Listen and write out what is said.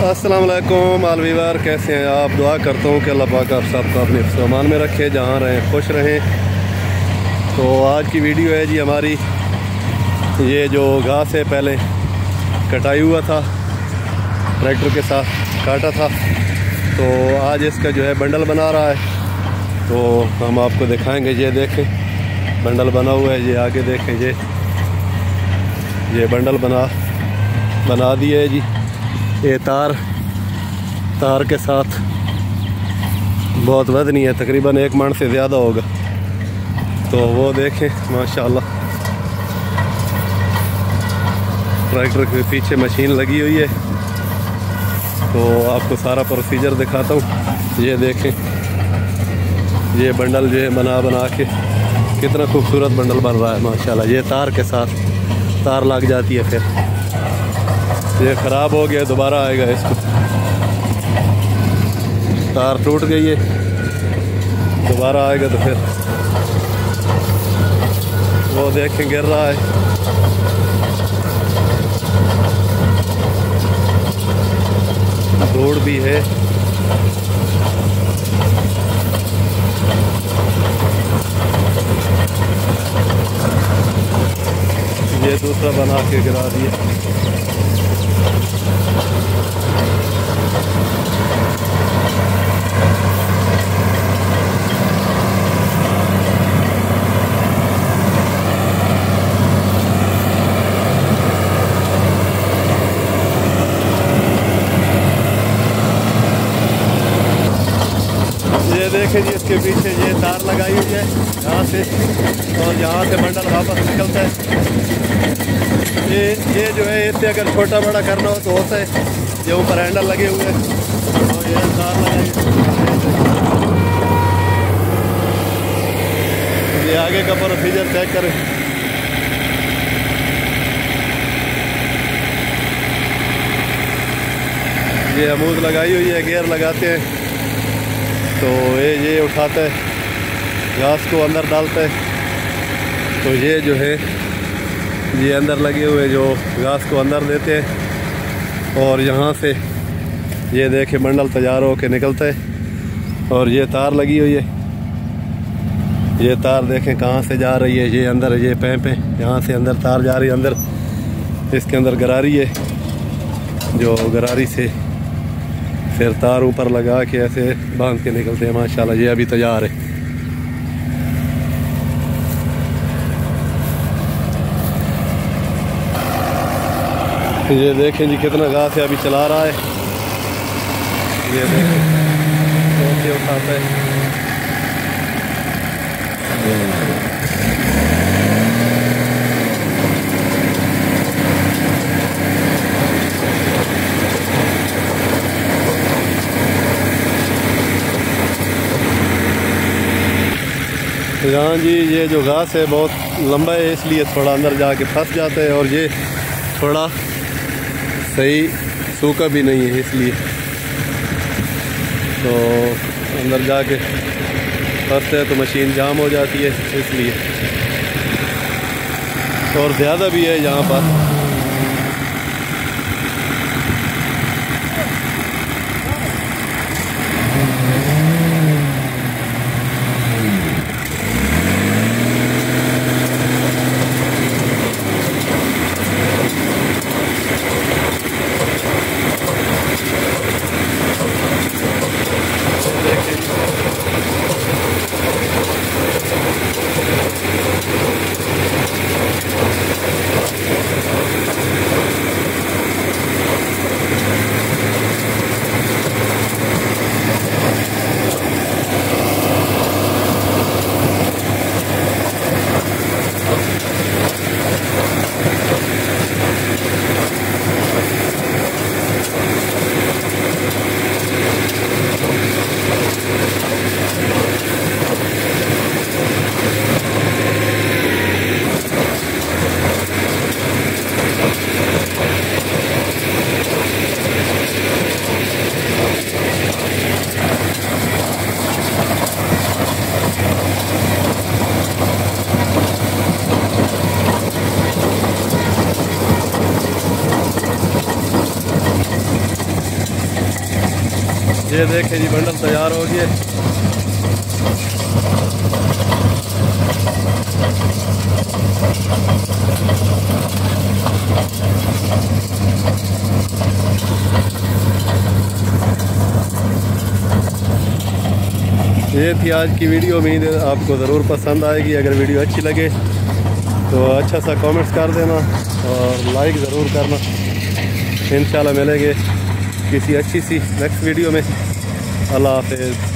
अस्सलाम वालेकुम मालवीवार, कैसे हैं आप। दुआ करता हूँ कि अल्लाह पाक आप सबको अपने सामान में रखे, जहाँ रहें खुश रहें। तो आज की वीडियो है जी हमारी, ये जो घास है पहले कटाई हुआ था, ट्रैक्टर के साथ काटा था, तो आज इसका जो है बंडल बना रहा है। तो हम आपको दिखाएंगे। ये देखें बंडल बना हुआ है, ये आगे देखें, ये बंडल बना दिए है जी। ये तार के साथ बहुत वज़नी है, तकरीबन 1 मन से ज़्यादा होगा। तो वो देखें माशाल्लाह, ट्रैक्टर के पीछे मशीन लगी हुई है। तो आपको सारा प्रोसीजर दिखाता हूँ। ये देखें, ये बंडल जो है बना के कितना खूबसूरत बंडल बन रहा है माशाल्लाह। ये तार के साथ तार लग जाती है, फिर ये ख़राब हो गया, दोबारा आएगा। इसको तार टूट गई है, दोबारा आएगा तो फिर वो देखें गिर रहा है। धूड़ भी है। ये दूसरा बना के गिरा दिया। ये देखें जी, इसके पीछे ये तार लगाई हुई है यहाँ से, और यहाँ से बंडल वापस निकलता है। ये जो है, इससे अगर छोटा बड़ा करना हो तो होता है। ये ऊपर हैंडल लगे हुए हैं और ये तार लगाई। ये आगे का प्रोसीजर चेक करें। ये अमूद लगाई हुई है, गियर लगाते हैं तो ये उठाता है, घास को अंदर डालता है। तो ये जो है, ये अंदर लगे हुए जो घास को अंदर देते हैं, और यहाँ से ये देखे बंडल तैयार हो के निकलता है। और ये तार लगी हुई है, ये तार देखें कहाँ से जा रही है। ये अंदर, ये पैप है, यहाँ से अंदर तार जा रही है। अंदर इसके अंदर गरारी है, जो गरारी से फिर तार ऊपर लगा के ऐसे बांध के निकलते हैं माशाल्लाह। ये अभी तैयार है। ये देखें जी कितना घास है, अभी चला रहा है। ये देखें कैसे उठाता है। हाँ जी, ये जो घास है बहुत लंबा है, इसलिए थोड़ा अंदर जाके फंस जाता है, और ये थोड़ा सही सूखा भी नहीं है, इसलिए तो अंदर जाके फंसते है तो मशीन जाम हो जाती है, इसलिए। और ज़्यादा भी है यहाँ पर। ये देखें जी बंडल तैयार हो गए। ये थी आज की वीडियो। उम्मीद है आपको ज़रूर पसंद आएगी। अगर वीडियो अच्छी लगे तो अच्छा सा कमेंट्स कर देना और लाइक ज़रूर करना। इंशाल्लाह मिलेंगे किसी अच्छी सी नेक्स्ट वीडियो में। अल्लाह हाफ़िज़।